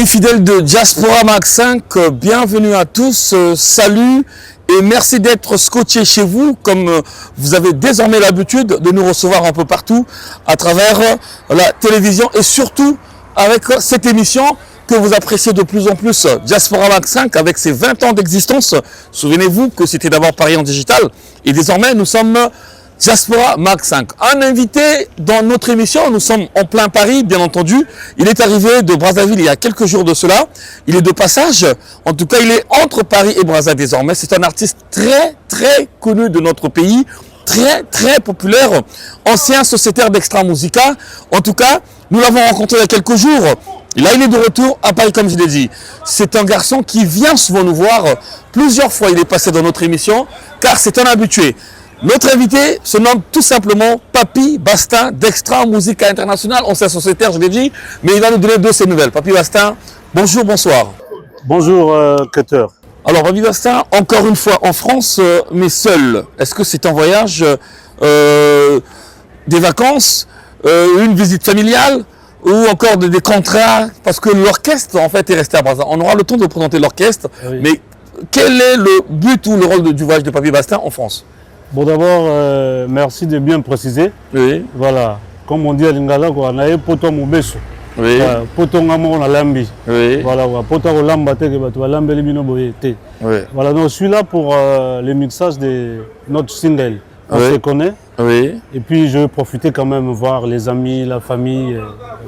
Amis fidèles de Diaspora Mag 5, bienvenue à tous, salut et merci d'être scotchés chez vous comme vous avez désormais l'habitude de nous recevoir un peu partout à travers la télévision et surtout avec cette émission que vous appréciez de plus en plus, Diaspora Mag 5 avec ses 20 ans d'existence. Souvenez-vous que c'était d'abord Paris en digital et désormais nous sommes Diaspora Mag 5. Un invité dans notre émission, nous sommes en plein Paris, bien entendu. Il est arrivé de Brazzaville il y a quelques jours de cela. Il est de passage, en tout cas il est entre Paris et Brazzaville désormais. C'est un artiste très connu de notre pays, très populaire, ancien sociétaire d'Extra Musica. En tout cas, nous l'avons rencontré il y a quelques jours. Là, il est de retour à Paris, comme je l'ai dit. C'est un garçon qui vient souvent nous voir. Plusieurs fois, il est passé dans notre émission, car c'est un habitué. Notre invité se nomme tout simplement Papy Bastin d'Extra Musica International. On sait sociétaire, je l'ai dit, mais il va nous donner de ses nouvelles. Papy Bastin, bonjour, bonsoir. Bonjour, Cutter. Alors, Papy Bastin, encore une fois en France, mais seul. Est-ce que c'est un voyage, des vacances, une visite familiale ou encore des contrats? Parce que l'orchestre, en fait, est resté à Brazzaville. On aura le temps de présenter l'orchestre, oui. Mais quel est le but ou le rôle du voyage de Papy Bastin en France? Bon, d'abord, merci de bien préciser. Oui. Voilà, comme on dit à Lingala, on a poto mubeso. Oui. Poto ngamo na lambi. Oui. Voilà, poto lamba te ke bato lambe libino boye te. Oui. Voilà, donc je suis là pour le mixage de notre single. On se connaît. Oui. Et puis je vais profiter quand même voir les amis, la famille.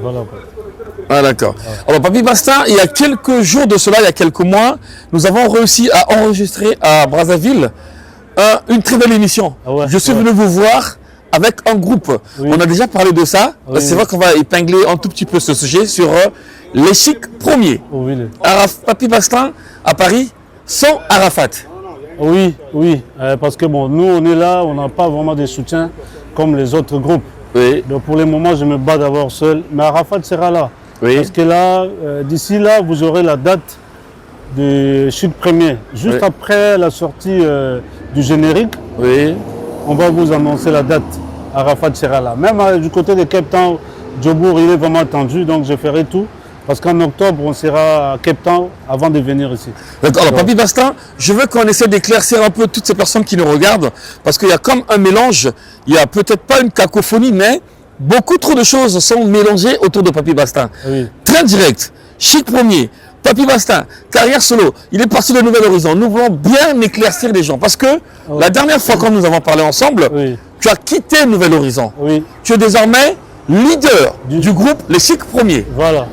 Voilà. Ah d'accord. Alors Papy Bastin, il y a quelques jours de cela, il y a quelques mois, nous avons réussi à enregistrer à Brazzaville une très belle émission. Ah ouais, je suis venu vous voir avec un groupe. Oui. On a déjà parlé de ça. Oui. C'est vrai qu'on va épingler un tout petit peu ce sujet sur les chics premiers. Oui. Papy Bastin à Paris sans Arafat. Oui, parce que bon, nous on est là, on n'a pas vraiment de soutien comme les autres groupes. Oui. Donc pour le moment, je me bats d'abord seul, mais Arafat sera là. Oui. Parce que là, d'ici là, vous aurez la date de Chic Premier. Juste après la sortie du générique, on va vous annoncer la date. Arafat sera là. Même du côté de Cape Town, Djobour, il est vraiment attendu, donc je ferai tout. Parce qu'en octobre, on sera à Cape Town avant de venir ici. D'accord. Alors, Papy Bastin, je veux qu'on essaie d'éclaircir un peu toutes ces personnes qui nous regardent, parce qu'il y a comme un mélange, il n'y a peut-être pas une cacophonie, mais beaucoup trop de choses sont mélangées autour de Papy Bastin. Oui. Très direct, Chic Premier, Papy Bastin, carrière solo, il est parti de Nouvel Horizon. Nous voulons bien éclaircir les gens, parce que la dernière fois quand nous avons parlé ensemble, tu as quitté Nouvel Horizon. Oui. Tu es désormais leader du groupe Les Chic Premiers. Voilà.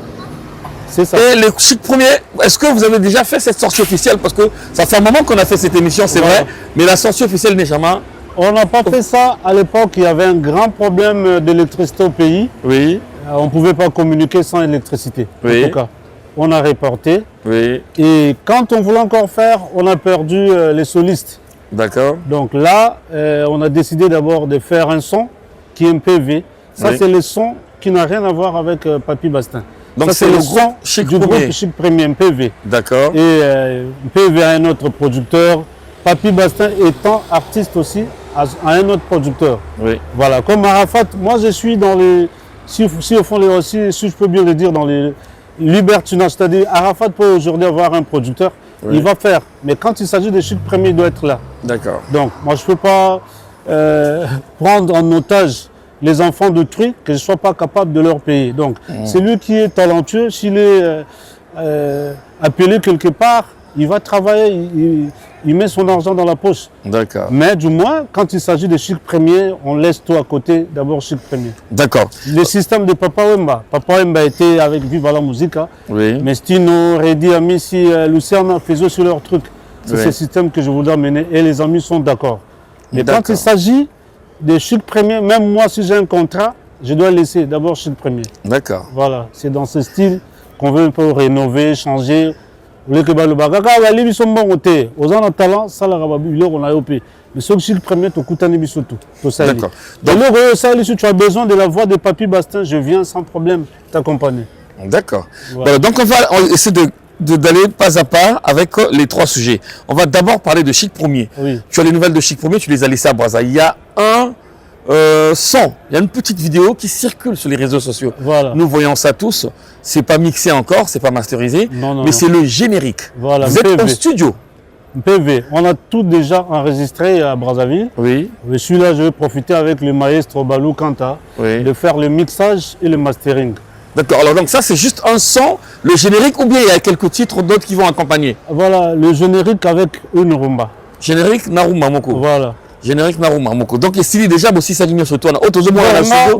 C'est ça. Et les Chic Premiers, est-ce que vous avez déjà fait cette sortie officielle? Parce que ça fait un moment qu'on a fait cette émission, c'est vrai, mais la sortie officielle n'est jamais... On n'a pas fait ça. À l'époque, il y avait un grand problème d'électricité au pays. Oui. On ne pouvait pas communiquer sans électricité. Oui. En tout cas, on a reporté. Oui. Et quand on voulait encore faire, on a perdu les solistes. D'accord. Donc là, on a décidé d'abord de faire un son qui est un PV. Ça, c'est le son qui n'a rien à voir avec Papy Bastin. Donc c'est le son du groupe Chic Premier, un PV. D'accord. Et PV a un autre producteur. Papy Bastin étant artiste aussi à un autre producteur. Oui. Voilà, comme Arafat, moi je suis dans les, si au fond aussi, si je peux bien le dire, dans les libertinages, c'est-à-dire Arafat peut aujourd'hui avoir un producteur, il va faire, mais quand il s'agit de Chic Premier, il doit être là. D'accord. Donc moi je ne peux pas prendre en otage les enfants d'autrui que je ne sois pas capable de leur payer. Donc c'est lui qui est talentueux, s'il est appelé quelque part, il va travailler, il met son argent dans la poche. D'accord. Mais du moins, quand il s'agit de Chic Premier, on laisse tout à côté, d'abord Chic Premier. D'accord. Le système de Papa Wemba. Papa Wemba était avec Viva la Musica. Oui. Mais Stino, Reddy, Amissi, Luciana faisaient sur leur truc. C'est ce système que je voudrais mener et les amis sont d'accord. Mais quand il s'agit de Chic Premier, même moi, si j'ai un contrat, je dois laisser d'abord Chic Premier. D'accord. Voilà, c'est dans ce style qu'on veut un peu rénover, changer. Le les sont bons aux ans talent, ça la on a opé. Mais ce Chic Premier, tu coûtes un bisoto. D'accord. Donc, tu as besoin de la voix de Papy Bastin, je viens sans problème t'accompagner. D'accord. Voilà. Donc on va essayer d'aller pas à pas avec les trois sujets. On va d'abord parler de Chic Premier. Oui. Tu as les nouvelles de Chic Premier, tu les as laissées à Brazzaville. Il y a un son. Il y a une petite vidéo qui circule sur les réseaux sociaux. Voilà. Nous voyons ça tous. C'est pas mixé encore, c'est pas masterisé, mais c'est le générique. Voilà, vous êtes en studio. PV. On a tout déjà enregistré à Brazzaville. Oui. Je suis là, je vais profiter avec le maestro Balou Kanta de faire le mixage et le mastering. D'accord, alors donc ça c'est juste un son, le générique, ou bien il y a quelques titres d'autres qui vont accompagner? Voilà, le générique avec une rumba. Générique Naruma Moko. Voilà. Générique Naruma Moko. Donc il style déjà aussi s'aligner sur toi.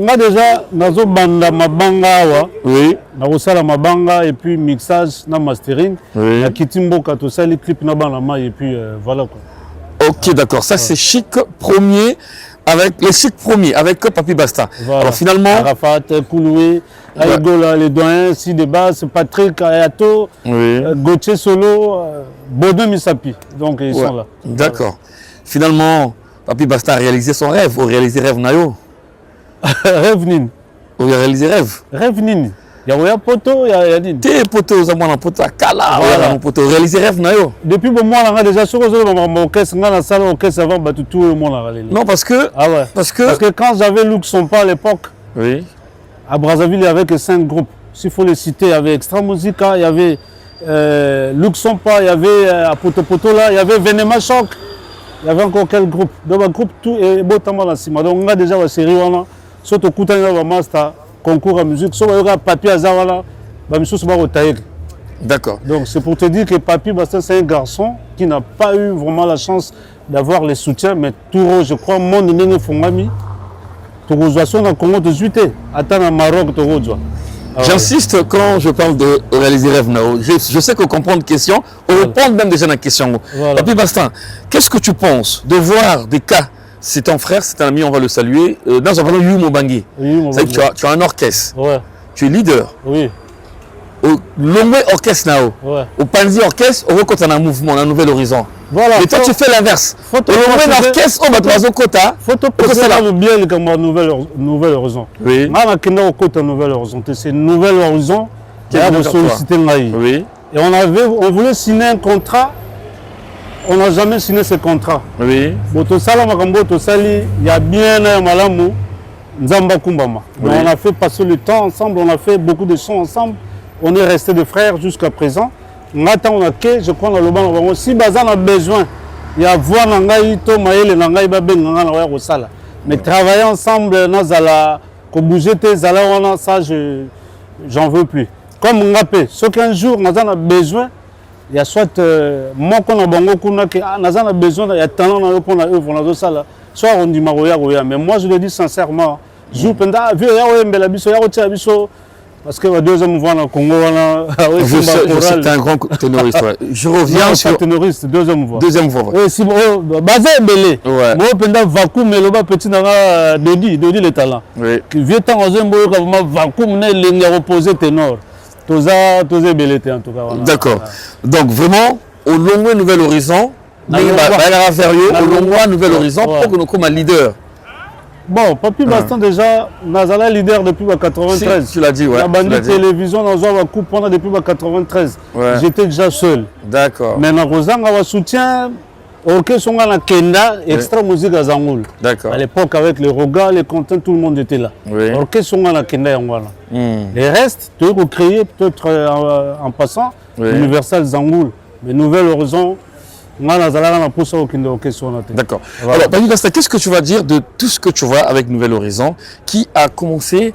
Moi déjà, nazo banda mabanga wa. Oui. Nazo sala mabanga et puis mixage na mastering. Oui. Na kitimbo kato sali clip na banama et puis voilà quoi. Ok, d'accord. Ça c'est Chic premier avec les Chic premiers avec Papi Basta. Voilà. Alors finalement, Arafat, Kouloué, Aïgola, les doyens, Si de base, Patrick Ayato, Gauthier Solo, Baudouin Misapi. Donc ils sont là. D'accord. Finalement, Papi Basta a réalisé son rêve, ou réalisé rêve Nayo. Rêve Nini. Ou réalisé rêve. Rêve Nini. Il y a poto, il y a Nini. T'es poto, aux amours, poto, kala, voilà, poto, réalisé rêve Nayo. Depuis le moment, on a déjà sur la salle orchestre avant, tout le monde a réalisé. Non, parce que. Ah ouais. Parce que quand j'avais Luxembourg à l'époque, à Brazzaville, il y avait que 5 groupes. S'il faut les citer, il y avait Extra Musica, il y avait Luxembourg, il y avait à Poto Poto là, il y avait Venema Choc. Il y avait encore quel groupe? Donc, un groupe tout est beau temps là. Donc, on a déjà la série, on a surtout un master, concours à musique, soit un papier à Zawala, d'accord. Donc, c'est pour te dire que Papi Basta, c'est un garçon qui n'a pas eu vraiment la chance d'avoir les soutiens, mais tout, je crois, mon nom Fongami, tout dans le Congo de Zuité, attends, au Maroc, tout. J'insiste quand je parle de réaliser rêve Nao. Je sais qu'on comprend une question, on répond même déjà à la question. Papi Basta, qu'est-ce que tu penses de voir des cas? C'est ton frère, c'est un ami, on va le saluer. Dans un parlant, Yumo Bangui. Tu as un orchestre. Tu es leader. Oui. Au Longwe Orchestre Nao. Au Panzi Orchestre, on voit un mouvement, un nouvel horizon. Voilà. Mais toi, tu fais l'inverse. Au Longwe Orchestre, on va te au quota. Faut te poser bien comme un nouvel horizon. Oui. Moi, je suis au côté nouvel horizon. C'est un nouvel horizon qui a sollicité Naï. Oui. Et on voulait signer un contrat. On n'a jamais signé ce contrat. Oui. Il y a bien un malamu. Nzamba Kumbama. On a fait passer le temps ensemble, on a fait beaucoup de sons ensemble. On est restés des frères jusqu'à présent. On attend, on a que, je crois, dans le banc. Si Bazan a besoin, il y a voir Nangaï, Tomaïl, Nangaï, Babel, Nangaï, Rosala. Mais travailler ensemble, Nazala, bouger tes Zala, ça, j'en veux plus. Comme Ngapé, ce qu'un jour, Nazan a besoin, il y a soit moi qu'on a bango qu'on a Nazan a besoin, il y a talent dans le œuvre, on a ça là. Soit on dit Maroya, mais moi je le dis sincèrement. Je penda vieux ya ouais mbela biso ya rotia biso parce que le deuxième voix dans Congo je sais un grand ténoriste. Je reviens sur ténoriste deuxième voix. Deuxième voix. Oui, si basé belé. Moi penda vacuum mais le bas petit nanga Dodi le talent. Oui. Qui vient tant aux emboyo comme vacuum né ligne reposer ténor. Toza belé en tout cas. D'accord. Donc vraiment au long nouvel horizon. Au long nouvel horizon pour que nous comme un leader. Bon, Papi Basta déjà, Nazala leader depuis 1993. Si, tu l'as dit, ouais. La bandit télévision, dans la coupe pendant depuis 1993. J'étais déjà seul. D'accord. Mais dans Rosan, on soutien, orchestre, on a la Kenda, extra musique à Zangoul. D'accord. À l'époque, avec les Roga, les contents, tout le monde était là. Orchestre, on a la Kenda, on a les restes, tu peux créer peut-être en passant, Universal Zangoul, mais Nouvel Horizon. D'accord. Voilà. Alors, Papi Basta, qu'est-ce que tu vas dire de tout ce que tu vois avec Nouvel Horizon qui a commencé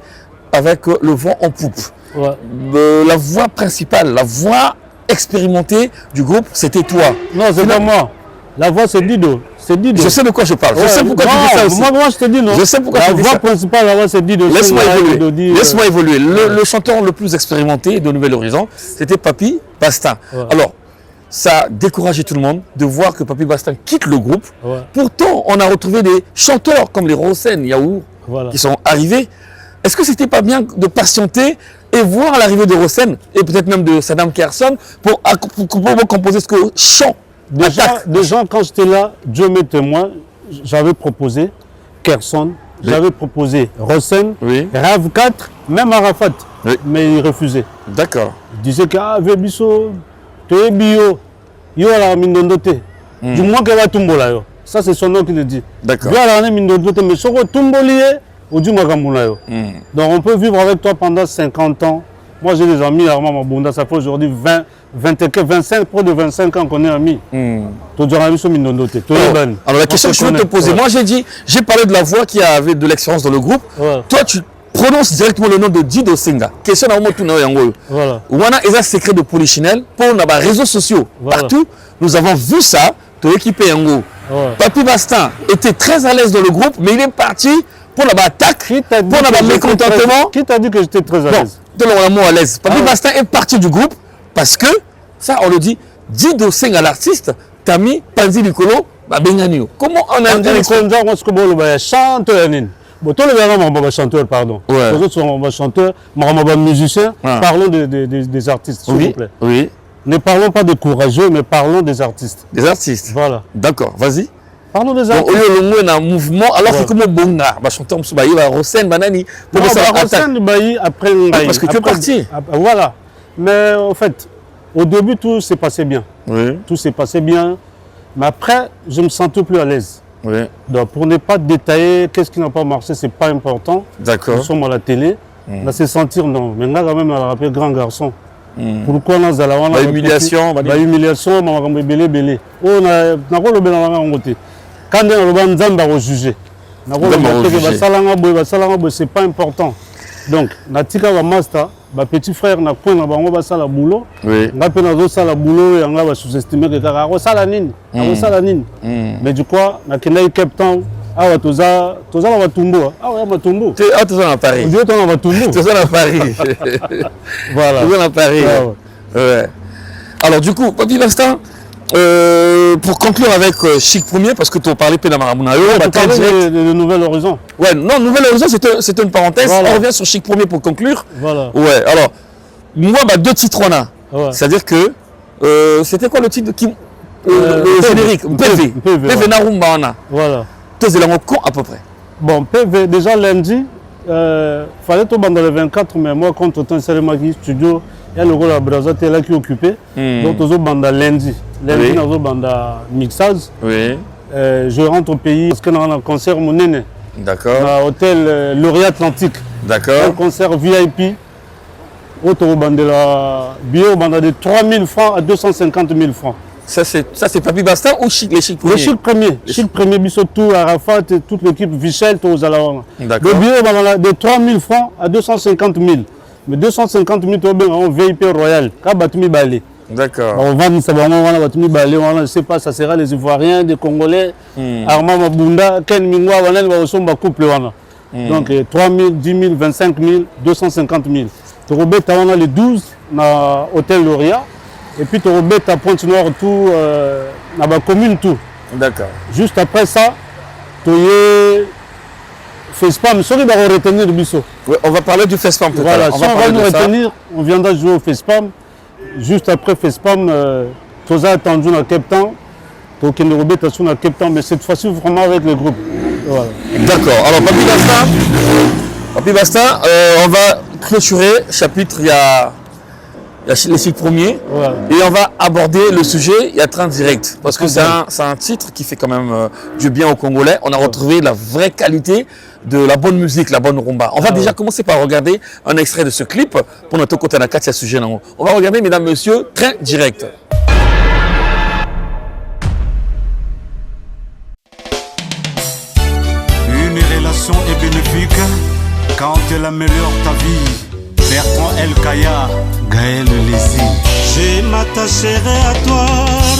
avec le vent en poupe? La voix principale, la voix expérimentée du groupe, c'était toi. Non, c'est pas moi. La voix, c'est Dido. Je sais de quoi je parle. Je sais pourquoi tu dis ça aussi. Moi, je te dis non. Je sais pourquoi tu dis ça. La voix principale, la voix, c'est Dido. Laisse-moi évoluer. Laisse-moi évoluer. Le chanteur le plus expérimenté de Nouvel Horizon, c'était Papi Basta. Alors, ça a découragé tout le monde de voir que Papi Basta quitte le groupe. Pourtant, on a retrouvé des chanteurs comme les Rosen, Yaourt, qui sont arrivés. Est-ce que c'était pas bien de patienter et voir l'arrivée de Rosen et peut-être même de Saddam Kerson pour composer ce que chant? Déjà, quand j'étais là, Dieu m'est témoin, j'avais proposé Kerson, j'avais proposé Rosen, Rav 4, même Arafat, mais il refusait. D'accord. Il disait que Vebiso, tu es bio, yo la minondote. Du moins que va tomber là. Ça, c'est son nom qui le dit. D'accord. Donc, on peut vivre avec toi pendant 50 ans. Moi, j'ai des amis, Armand Mabunda, ça fait aujourd'hui 25, près de 25 ans qu'on est amis. Alors, la question que je veux te poser, moi j'ai parlé de la voix qui avait de l'expérience dans le groupe. Toi, tu prononces directement le nom de Dido Senga. Question à moi, tout le monde. Voilà. Wana est un secret de Polichinelle pour les réseaux sociaux. Partout, nous avons vu ça, ton équipe Yango. Papi Bastin était très à l'aise dans le groupe, mais il est parti pour la attaque, pour la mécontentement. Qui t'a dit que j'étais très à l'aise? Bon, à l'aise. Papi Bastin est parti du groupe parce que, ça on le dit, Dido Senga l'artiste, t'as mis Panzi Likolo, Benganio. Comment on a dit chanteur? Bon, tous les gens chanteur, pardon. Les autres sont chanteurs, musiciens. Parlons des artistes, s'il vous plaît. Oui. Ne parlons pas des courageux, mais parlons des artistes. Des artistes. Voilà. D'accord, vas-y. Parlons des artistes. On est un mouvement, alors que comme Bonga, chanteur Msubaï, Rosen, Banani. Rosen, après parce que tu es parti. Voilà. Mais en fait, au début, tout s'est passé bien. Oui. Tout s'est passé bien. Mais après, je me sentais plus à l'aise. Oui. Donc, pour ne pas détailler qu'est-ce qui n'a pas marché, c'est pas important. D'accord. Nous sommes à la télé. Là, c'est sentir, non. Maintenant, quand même, on a rappelé grand garçon. Pourquoi on a humiliation, humiliation, on a belé. On a quand on a jugé. C'est pas important. Donc, Natika va master, ma petit frère n'a point na sala boulot. Oui. On a peine sala boulot et on va sous-estimer que sala nini. Mais du coup, na kenai captain ah ouais, toza va tumbo. Ah ouais, ma tumbo. Ah, tu es à Paris. Tu es à Paris. Tu es à Paris. Voilà. Tu es à Paris. Ouais. Alors du coup, Papi Bastin, pour conclure avec Chic Premier, parce que tu as parlé de Pénamaramunayo, on va parler de Nouvel Horizon. Ouais, non, Nouvel Horizon, c'était une parenthèse. Voilà. On revient sur Chic Premier pour conclure. Voilà. Ouais, alors, moi, deux titres on a. Ouais. C'est-à-dire que, c'était quoi le titre de le générique PV Narumba on a. Voilà. Tous les langues à peu près. Bon, PV, déjà lundi, fallait tout dans le 24, mais moi, contre temps, c'est le Magui Studio, il y a le rôle à Brazza, qui est occupé. Donc, tout le monde lundi. Lundi, nous avons mixage. Oui. Je rentre au pays parce qu'on a un concert mon néné. D'accord. À l'hôtel Laurier Atlantique. D'accord. Un concert VIP. Auto bande la bio bande de 3 000 francs à 250 000 francs. Ça c'est Papi Bastin ou les Chic Premier? Le Chic Premier. Chic Premier, Bissotou, Arafat, toute l'équipe, Vichel, tous à la D'accord. Le bio de 3 000 francs à 250 000. Mais 250 000, tu as un VIP royal. Kabatumi Balé. D'accord. On va ça on ne sait pas, ça sera les Ivoiriens, des Congolais, Armand Mabunda, Ken Mingwa, on va couple. Donc 3 000, 10 000, 25 000, 250 000. Tu as les 12 dans l'hôtel Lauria. Et puis tu as Pointe Noire, tout, dans la commune, tout. D'accord. Juste après ça, tu as FacePam. Ceux qui vont retenir le biseau. Oui, on va parler du FacePam tout à l'heure. Voilà, si on va nous retenir, on viendra jouer au FacePam. Juste après FacePam, tu as attendu dans Cape Town. Tu as dans Cape Town, mais cette fois-ci vraiment avec le groupe. Voilà. D'accord. Alors, Papi Bastin, on va clôturer le chapitre, il y a les Chic Premier, et on va aborder le sujet, il y a Train Direct, parce que c'est un titre qui fait quand même du bien aux Congolais. On a retrouvé la vraie qualité de la bonne musique, la bonne rumba. On va déjà commencer par regarder un extrait de ce clip pour notre côté à ce sujet. On va regarder, mesdames, messieurs, Train Direct. Une relation est bénéfique quand elle améliore ta vie. Bertrand El Kaya, Gaël Lézy. Je m'attacherai à toi,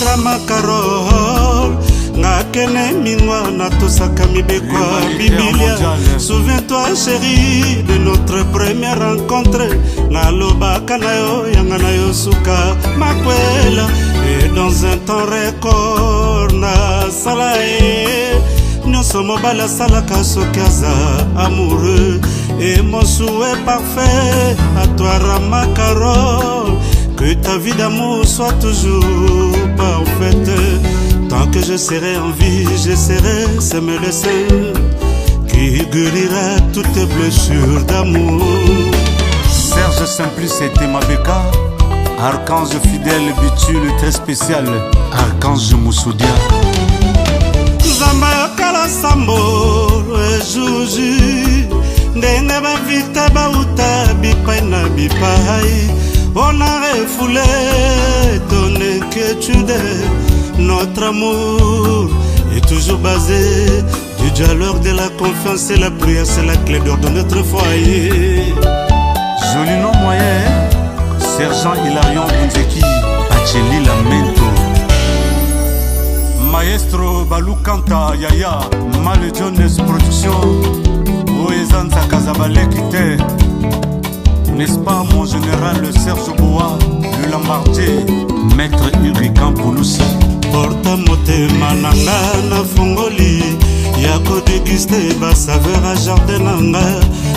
Rama Carole. Nakene mingwa natosaka mibekwa Biblia. Souviens-toi chérie de notre première rencontre. Naloba kanayo yanganayo suka makwela. Et dans un temps record na salae. Nous sommes bala salaka sokaza amoureux. Et mon souhait parfait à toi Rama Carole. Que ta vie d'amour soit toujours parfaite. Tant que je serai en vie, j'essaierai s'aimer le sein qui guérira toutes tes blessures d'amour. Serge Simplice était ma béca. Archange fidèle, bitule très spécial. Archange Moussoudia. Nzamba yokala sambo ejuju ndenge bavita bauta bipai na bipai. On a refoulé ton inquiétude. Notre amour est toujours basé du dialogue, de la confiance et la prière. C'est la clé d'or de notre foyer. Joli nom moyen, Sergent Hilarion Bunzeki, Acheli Lamento. Maestro Balou Kanta Yaya, Mal Jones Production, Oezanza Kazabale Kite. N'est-ce pas mon général Serge Boa, le Lambardier, Maître Urikan Pouloussi. Porta motema nanga na fongoli ya kodegiste ba saveur a jardin nanga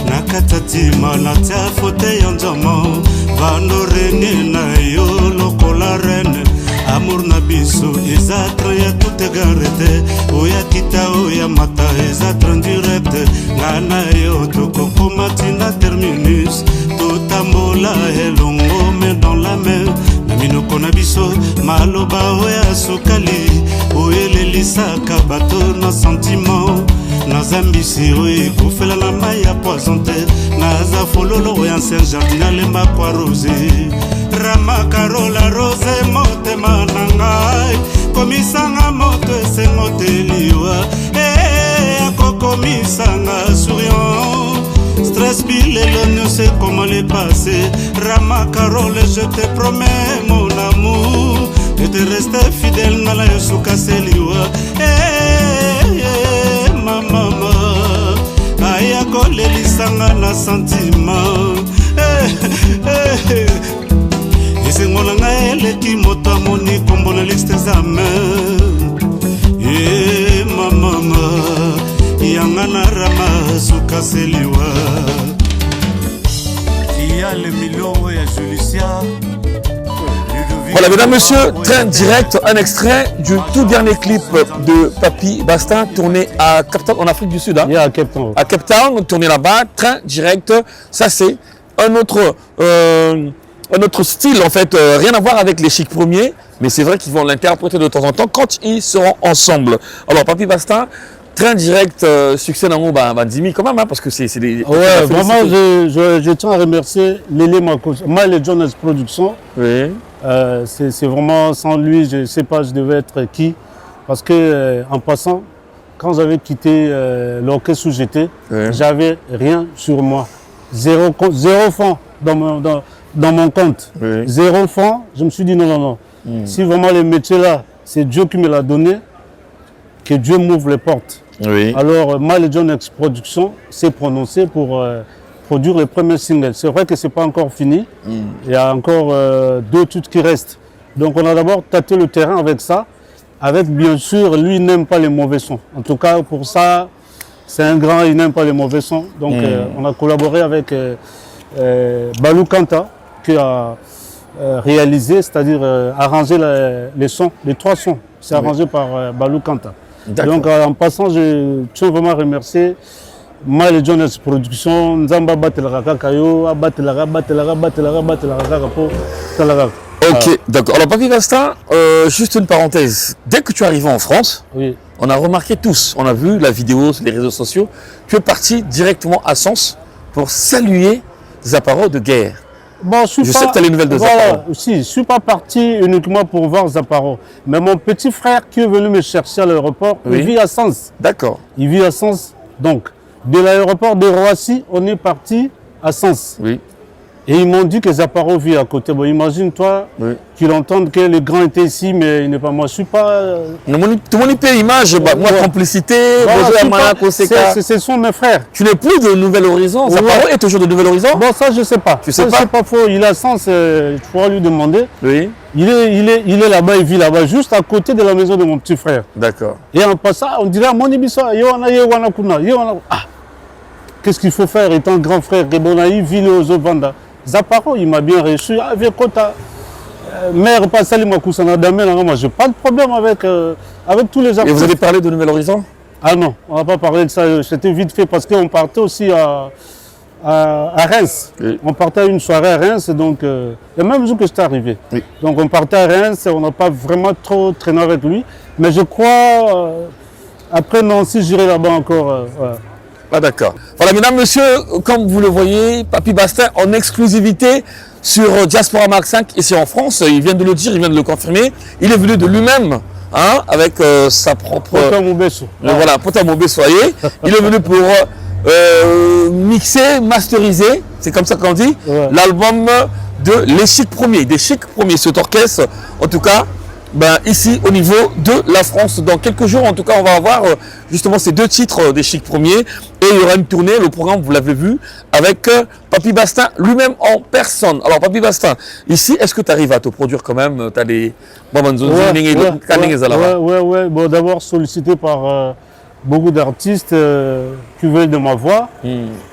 na katatima na tia fauteuil en diamant vanorene na yo lokola reine. Amour na biso eza train ya toute garete oya kita oya mata eza train direct ngana yo tokokoma tina terminus totambola elongo main dans la main na minoko na biso maloba oya sukali oyelelisaka bato na sentiment nazambisi oyo ekofela na mai ya poison te naza fololo oyo ancien jardin alemba kwa rose Rama Carola Rose motema na ngai komisanga moto esengo teliwa akokomisanga souriant stress bilelo ne sait comment les passer. Rama Carole je te promets mon amour de te rester fidèle na la yosuka seliwa ma mama aya kolelisanga na sentiment esengo na ngai eleki moto amoni kombo na liste examen ma mama yanga na rama suka seliwa tia le milo ya Julicia. Voilà, mesdames, messieurs, train direct, un extrait du tout dernier clip de Papy Bastin tourné à Cape Town, en Afrique du Sud. Hein? Yeah, à Cape Town. À Cape Town, tourné là-bas, train direct. Ça, c'est un autre style, en fait, rien à voir avec les Chic Premiers, mais c'est vrai qu'ils vont l'interpréter de temps en temps quand ils seront ensemble. Alors, Papy Bastin, train direct, succès dans mon Bandimi quand même, hein, parce que c'est des... Ouais, vraiment, je tiens à remercier Lélé Makos, Mal Jones Production. Oui. C'est vraiment sans lui, je ne sais pas je devais être qui. Parce que en passant, quand j'avais quitté l'orchestre où j'étais, j'avais rien sur moi. Zéro franc dans mon compte. Oui. 0 franc, je me suis dit non. Si vraiment le métier là, c'est Dieu qui me l'a donné, que Dieu m'ouvre les portes. Oui. Alors Mal Jones Production s'est prononcé pour produire les premiers singles. C'est vrai que ce n'est pas encore fini. Il y a encore 2 titres qui restent. Donc on a d'abord tâté le terrain avec ça. Avec bien sûr, lui il n'aime pas les mauvais sons. En tout cas pour ça, c'est un grand, il n'aime pas les mauvais sons. Donc on a collaboré avec Balou Kanta qui a réalisé, c'est-à-dire arrangé les sons, les 3 sons. C'est arrangé par Balou Kanta. Donc en passant, je tiens vraiment à remercier Mal Jones Production, Nzamba Batelaka Kayo, Batelaka pour Talaga. Ok, d'accord. Alors Papy Bastin, juste une parenthèse. Dès que tu es arrivé en France, on a remarqué tous, on a vu la vidéo sur les réseaux sociaux, tu es parti directement à Sens pour saluer Zaparo de guerre. Bon, je sais que tu as les nouvelles de Zaparo. Si, je ne suis pas parti uniquement pour voir Zaparo. Mais mon petit frère qui est venu me chercher à l'aéroport, il vit à Sens. D'accord. Il vit à Sens. Donc, de l'aéroport de Roissy, on est parti à Sens. Oui. Et ils m'ont dit que Zaparo vit à côté. Bon, imagine-toi qu'il entende que le grand était ici, mais il n'est pas moi. Je ne suis pas... Tout le monde peut image, moi, complicité, ce sont mes frères. Tu n'es plus de Nouvel Horizon. Zaparo est toujours de Nouvel Horizon? Bon, ça, je ne sais pas. Tu sais pas? C'est pas faux. Il a sens, tu pourras lui demander. Oui. Il est là-bas, il vit là-bas, juste à côté de la maison de mon petit frère. D'accord. Et en passant, on dirait, mon Ibiso, qu'est-ce qu'il faut faire étant grand frère Rebonaï, Ville aux Vanda. Zaparo, il m'a bien reçu. Avec mère Passali Makousana Damé, moi, je n'ai pas de problème avec tous les artistes. Et vous avez parlé de Nouvel Horizon? Ah non, on n'a pas parlé de ça. C'était vite fait parce qu'on partait aussi à Reims. Oui. On partait à une soirée à Reims, donc le même jour que j'étais arrivé. Oui. Donc on partait à Reims, on n'a pas vraiment trop traîné avec lui. Mais je crois Après Nancy, j'irai là-bas encore. Ouais. Ah d'accord. Voilà, mesdames, messieurs, comme vous le voyez, Papy Bastin en exclusivité sur Diaspora Mag 5 ici en France. Il vient de le dire, il vient de le confirmer. Il est venu de lui-même, hein, avec sa propre... Voilà, Pota Mobesso. Il est venu pour mixer, masteriser, c'est comme ça qu'on dit, l'album de Les Chics Premiers, des Chics Premiers, cet orchestre, en tout cas, ben, ici au niveau de la France. Dans quelques jours, en tout cas, on va avoir justement ces 2 titres des Chics Premiers et il y aura une tournée, le programme, vous l'avez vu, avec Papy Bastin lui-même en personne. Alors, Papy Bastin, ici, est-ce que tu arrives à te produire quand même? Tu as des... Ouais. Bon, d'abord sollicité par beaucoup d'artistes qui veulent de ma voix.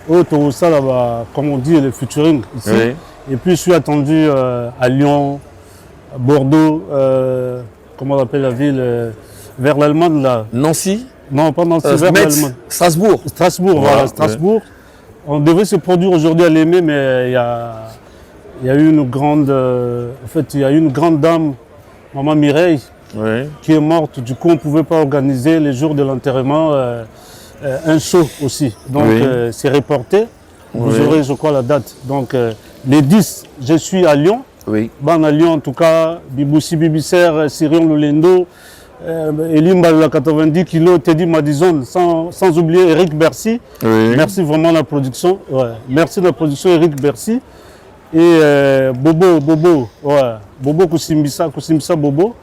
Autour de ça, là-bas, comme on dit, le featuring ici. Oui. Et puis, je suis attendu à Lyon, à Bordeaux, comment on appelle la ville, vers l'Allemagne là. Nancy? Non, pas Nancy, vers l'Allemagne. Strasbourg. Strasbourg, voilà, Strasbourg. Ouais. On devait se produire aujourd'hui à l'Aimé, mais il y a eu une grande, en fait, il y a eu une grande dame, Maman Mireille, qui est morte. Du coup, on ne pouvait pas organiser les jours de l'enterrement un show aussi. Donc, c'est reporté. Vous aurez, je crois, la date. Donc, les 10, je suis à Lyon. Oui. Ban à Lyon, en tout cas, Biboussi Bibiser, Sirion Lolendo, Elimba la 90 kg, Teddy Madison, sans oublier Eric Bercy. Oui. Merci vraiment la production. Ouais. Merci de la production Eric Bercy. Et Bobo, Bobo Kousimbisa Bobo.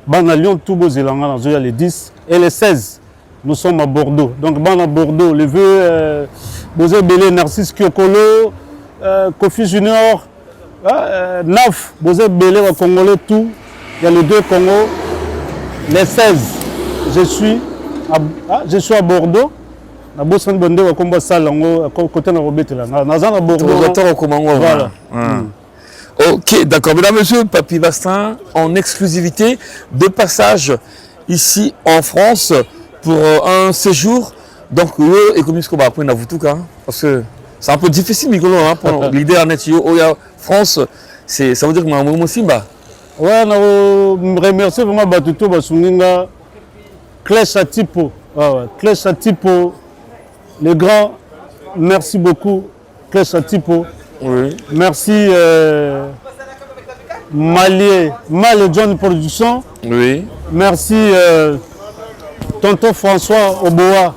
Ban à Lyon, tout beau Zélanga, dans les 10. Et les 16, nous sommes à Bordeaux. Donc, ban à Bordeaux, les vœux, Bozé Belé, Narcisse Kiokolo, Kofi Junior. Naf, vous êtes belé au Congolais, tout. Il y a les 2 Congos. Les 16, je suis à Bordeaux. Na bosan bande wa komba salango côté na robete là. Na zana Bordeaux. Voilà. Ok, d'accord. Mesdames, messieurs, Papy Bastin en exclusivité de passage ici en France pour un séjour. Donc, et comme ce après na tout cas, parce que c'est un peu difficile, Nicolas, hein, pour l'idée en être France, ça veut dire que je suis Simba. Ouais, je remercie vraiment Batuto Basuninga, Clèche à Tipo. Clèche à Tipo, les grands, merci beaucoup, Clèche à Tipo. Oui. Merci Mal John Production. Oui. Merci Tonton François Oboa.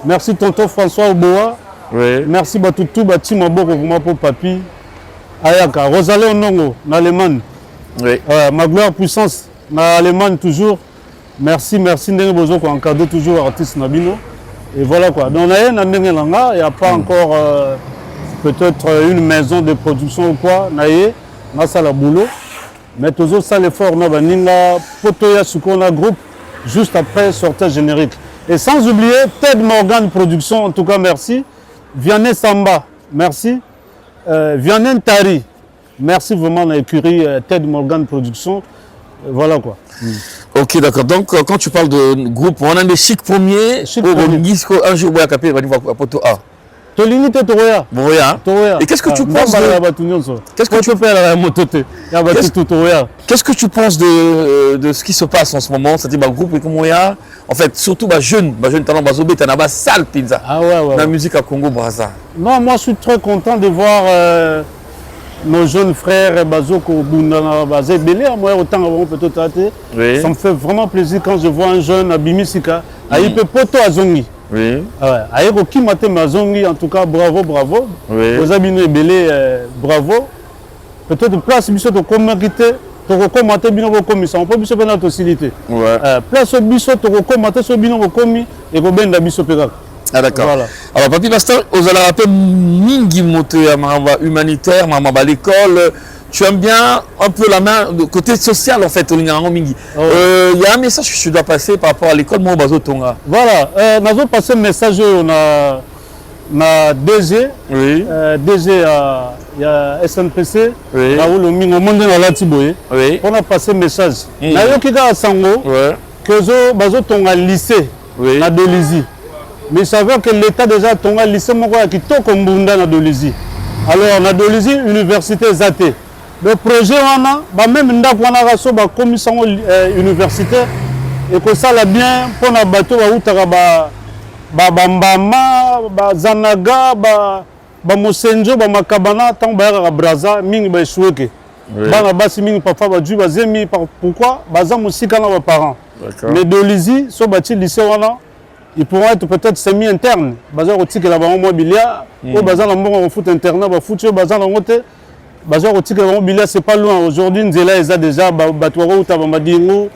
Merci Tonton François Oboa. Oui. Merci Batutu Bati Maboko vraiment pour Papy. Ayaka, Rosalie Onongo, en Allemagne. Oui. Ma gloire puissance, en Allemagne toujours. Merci, Ndenge Bozo qui encadre toujours artiste Nabino. Et voilà quoi. Donc, il n'y a pas encore peut-être une maison de production ou quoi. On a ça la boulot. Mais toujours ça l'effort, on a Potoya Sukona Group juste après sortie générique. Et sans oublier Ted Morgan Production, en tout cas merci. Vianney Samba, merci. Vianney Tari, merci vraiment à l'écurie Ted Morgan Production. Voilà quoi. Ok, d'accord. Donc, quand tu parles de groupe, on a des Chics Premiers. Un jour, on va capter, on va voir Poto A. Tolini Toroya. Et qu'est-ce que tu penses Qu'est-ce que tu penses de ce qui se passe en ce moment? C'est-à-dire, le groupe, comment il y a? En fait, surtout, jeune talent, Bazobé, t'as une salle pizza. Ah ouais. La musique à Congo, Brazza. Non, moi, je suis très content de voir nos jeunes frères, Bazoko, Bundana, Bazé, Belé, moi, autant avant, peut-être. Oui. Ça me fait vraiment plaisir quand je vois un jeune à Bimisika, à Ipe Poto Azongi. Oui. Aïe, qui m'a Mazongi, en tout cas, bravo. Oui. Vous avez une Belé, bravo. Peut-être place, Bissot, comme quitté. Tokokomate bino bokomi ça on peut biso pena facilité. Ouais. Place biso tokokomate so bino bokomi et ko benda biso peka. Ah d'accord. Voilà. Alors Papy Bastin, aux ala rappel mingi moto ya mamba humanitaire, mamba l'école, tu aimes bien un peu la main de côté social en fait au Lingango mingi. Il y a un message que tu dois passer par rapport à l'école moi bazo tonga. Voilà, nous avons passé un message on a DG, oui. DG il y a SNPC, oui. Là où le mingo monde dans la Tiboye. Oui. On a passé un message. Na yo kika sango que zo bazo tonga lycée na Dolizi. Mais il s'avère que l'État déjà tonga lycée moko ya kitoko mbunda na Dolizi. Alors na Dolizi université Zate. Le projet wana ba même ndako wana raso ba commission université et que ça l'a bien pour na bateau ba mbama ba zanaga ba mosenjo ba makabana tant ba braza mingi ba choueke bana basi mingi parfois ba dju ba zemi pourquoi baza musika na ba parents mais de lisi so bati lycée wana ils pourront être peut-être semi interne baza rotike la ba mo bilia ou baza na mbongo foot internat ba foot baza na ngote baza rotike la ba bilia c'est pas loin aujourd'hui nzela eza déjà batwaro uta ba madingu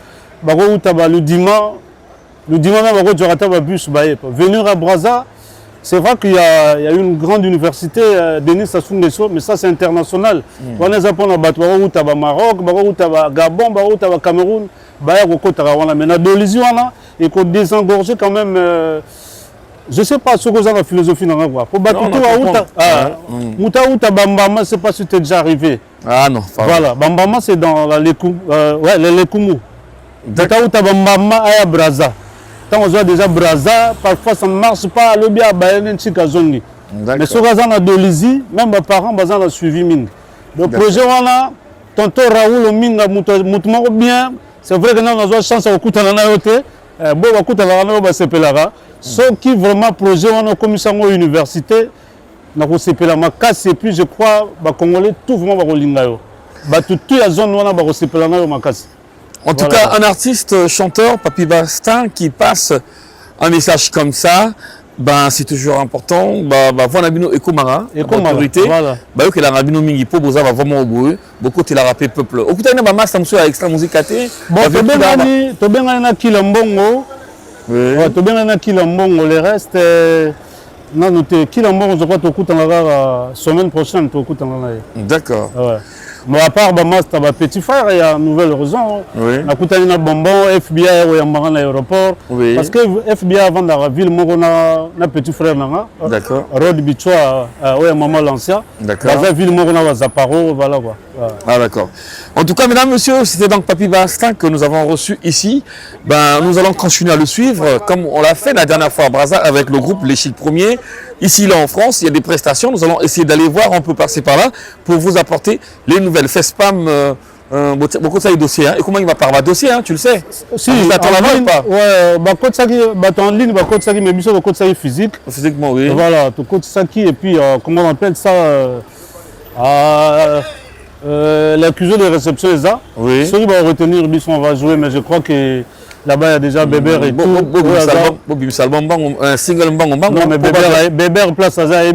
ba uta ba ludima même ba ko rata ba bus ba venir à Brazza. C'est vrai qu'il y a une grande université, Denis Sassou Nguesso, mais ça c'est international. On est à Batouara, ou au Maroc, au Gabon, au Cameroun, mais la Dolizio, et qu'on désengorge quand même. Je ne sais pas ce que c'est la philosophie dans la voie. Pour Batouara, Bambama, je ne sais pas si tu es déjà arrivé. Ah non, voilà, Bambama c'est dans les Koumou. Batouara, Bambama, à Brazza. Quand on voit déjà Brazza, parfois ça ne marche pas, le bien à Bayern Chikazongi. Mais ce qu'on a de Lizy, même mes parents ont suivi Ming. Le projet, on a, tonton Raoul, Ming, Moutmaro bien. C'est vrai que nous avons la chance de Koutana Nayote, bon, Koutana Nayote, c'est Pelara. Ceux qui vraiment projet, on a commis ça à l'université, on a CPLA, et puis je crois, les Congolais, tout vraiment va Rolingayo. Toute la zone, on a CPLA Nayote. En tout cas, un artiste, chanteur, Papy Bastin, qui passe un message comme ça, ben, c'est toujours important. Voilà, Bino Ekomara, autorité. Bah, que la Rabino Mingi Po, Boza va vraiment au bout. Beaucoup de la rappé peuple. Au bout d'un moment, ça me suit à extra musique à thé. Bon, tu bien un Kilambongo. Tu bien un Kilambongo. Le reste, non, tu Kilambongo, je crois que tu écoutes la semaine prochaine, tu écoutes la. D'accord. Mais à part ma petit frère, il y a une nouvelle raison. On a écouté un bonbon, FBI, il y a un aéroport. Parce que FBI, avant dans la ville, on a un petit frère. D'accord. Rod Bichoua, il y a maman l'ancien. D'accord. Dans la ville, on a Zaparo, voilà quoi. Ah d'accord. En tout cas, mesdames, messieurs, c'était donc Papy Bastin que nous avons reçu ici. Ben, nous allons continuer à le suivre, comme on l'a fait la dernière fois à Brazza avec le groupe Les Chics Premiers. Ici, là, en France, il y a des prestations. Nous allons essayer d'aller voir, on peut passer par là, pour vous apporter les nouvelles. FESPAM, beaucoup de dossiers. Et comment il va par dossier, hein, tu le sais? Si, attends la main ou pas? Ouais, en ligne, mais bien sûr, le code ça physique. Physiquement, oui. Voilà, le code ça et puis, comment on appelle ça l'accusé de réception, c'est ça. Oui. Ceux qui vont retenir, on va jouer, mais je crois que là-bas, il y a déjà Bébert et tout. Un single bang. Non, mais Bébert place à ça, et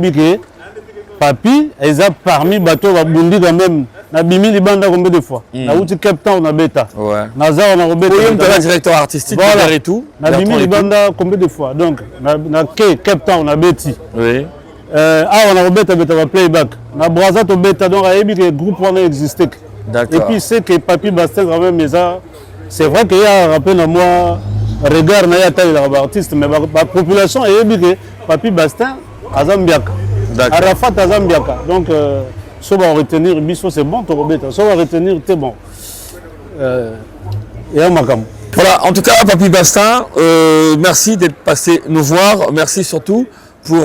Papi, ils ont parmi bateau à Bundi quand même. Na bimi libanda combien de fois? Na outi Cape Town na beta. Ouais. Na za on a rebeta. Oui, on a directeur artistique et tout. Na bimi libanda combien de fois? Donc na Cape Town na beti. Oui. On a rebeta beta playback. Na Brazza to beta donc a ébi que groupe on a existé. D'accord. Et puis c'est que Papy Bastin quand même ça c'est vrai qu'il y a rappelé à moi regard na ya taille l'artiste mais la population a ébi que Papy Bastin à Zambiaka. Arafat à Zambiaka. Donc ça va retenir Bisso, c'est bon, ça va retenir, c'est bon. Et un macam. Voilà, en tout cas, Papy Bastin, merci d'être passé nous voir. Merci surtout pour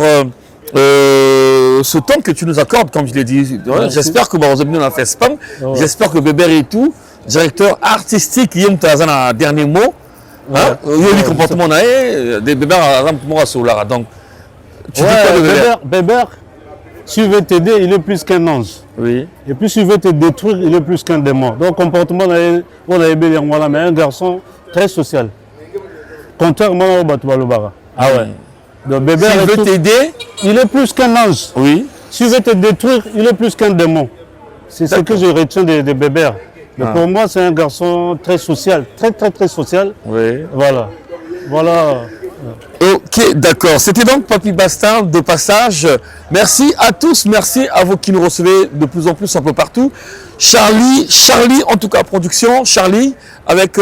ce temps que tu nous accordes, comme je l'ai dit. J'espère que on a fait spam. J'espère que Bébert et tout, directeur artistique, il y a un dernier mot. Il y a eu comportement des Bébert à Solara. Donc, tu dis quoi de Bébert? Bébert, s'il veut t'aider, il est plus qu'un ange. Oui. Et puis s'il veut te détruire, il est plus qu'un démon. Donc comportement, on a aimé mais un garçon très social. Contrairement au Batoualobara. Ah ouais. Donc Bébert, s'il veut t'aider, il est plus qu'un ange. Oui. S'il veut te détruire, il est plus qu'un démon. C'est ce que je retiens de Bébert. Mais pour moi, c'est un garçon très social, très social. Oui. Voilà. Ok, d'accord. C'était donc Papy Bastin de passage. Merci à tous, merci à vous qui nous recevez de plus en plus un peu partout. Charlie, en tout cas production, Charlie, avec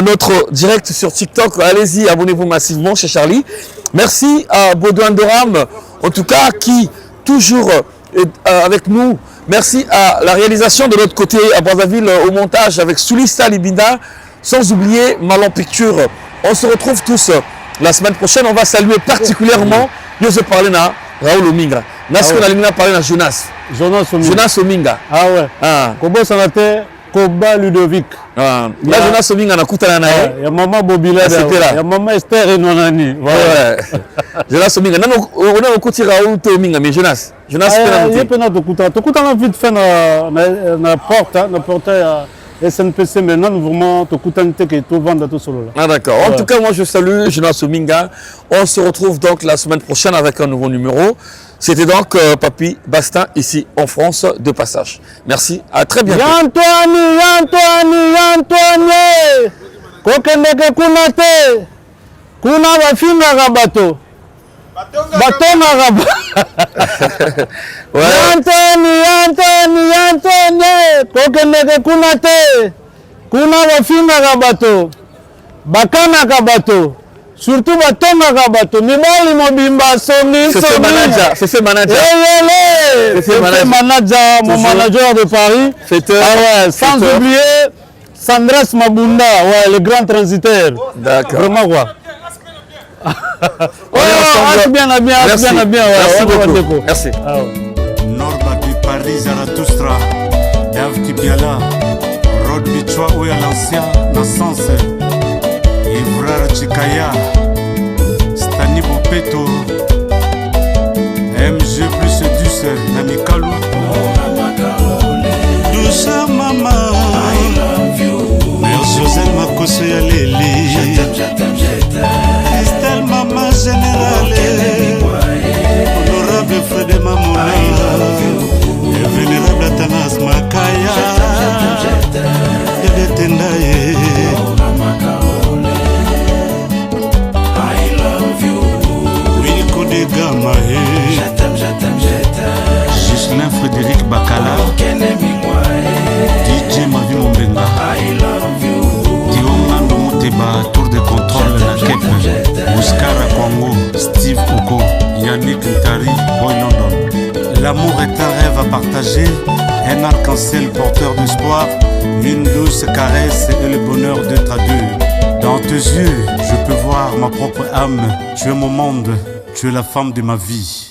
notre direct sur TikTok. Allez-y, abonnez-vous massivement chez Charlie. Merci à Baudouin Doram, en tout cas, qui toujours est avec nous. Merci à la réalisation de l'autre côté, à Brazzaville, au montage avec Soulista Libinda, sans oublier Malon Picture. On se retrouve tous la semaine prochaine. On va saluer particulièrement, je vais parler à Raoul Ominga. National Ominga parler à Jonas Ominga. Ah ouais. Comment ça va être Koba Ludovic. Là, Jonas Ominga na kutana na ye. Il y a maman Bobila, il y a maman Esther et Nonani. Voilà. Jonas Ominga, on a okutira ou Ominga, mais Jonas. Jonas il y a peine de kuta. Tu kuta vite fait na porte SNPC maintenant vraiment tu kuta nte que tu vends tout solo là. Ah d'accord. En tout cas, moi je salue Jonas Ominga. On se retrouve donc la semaine prochaine avec un nouveau numéro. C'était donc Papi Bastin ici en France de passage. Merci, à très bientôt. Antoine, kokendeke kuna te, kuna bafinga kabato, batonga kabato. Antoine, kokendeke kuna te, kuna bafinga kabato, bakana kabato. Surtout batonga kabato, mibali mobimba songi. C'est ce manager. C'est manager, mon manager de Paris. Sans oublier Sandras Mabunda, le grand transitaire. D'accord. Vraiment quoi. Bien. Merci beaucoup. Merci. Norba du Paris Zarathustra, Dav Kibiala, Rod Bichwa Ouya l'ancien, Nassance. Ivrar Chikaya, Stani Bopeto, MG plus Duce, Namikalou. Douceur maman, Mère Joselle Makoso ya Lili, Estelle maman générale, Honorable Fred Mamoula, et vénérable Atanas Makaya, Bébé Tendaye. Gislain Frédéric Bakala, DJ Mavi Mombenga, Diomando Muteba, Tour de contrôle la Cape, Mouskara Kwango, Steve Oko, Yannick Ntari, Boy London. L'amour est un rêve à partager, un arc-en-ciel porteur d'espoir, une douce caresse et le bonheur d'être à deux. Dans tes yeux, je peux voir ma propre âme, tu es mon monde. Tu es la femme de ma vie.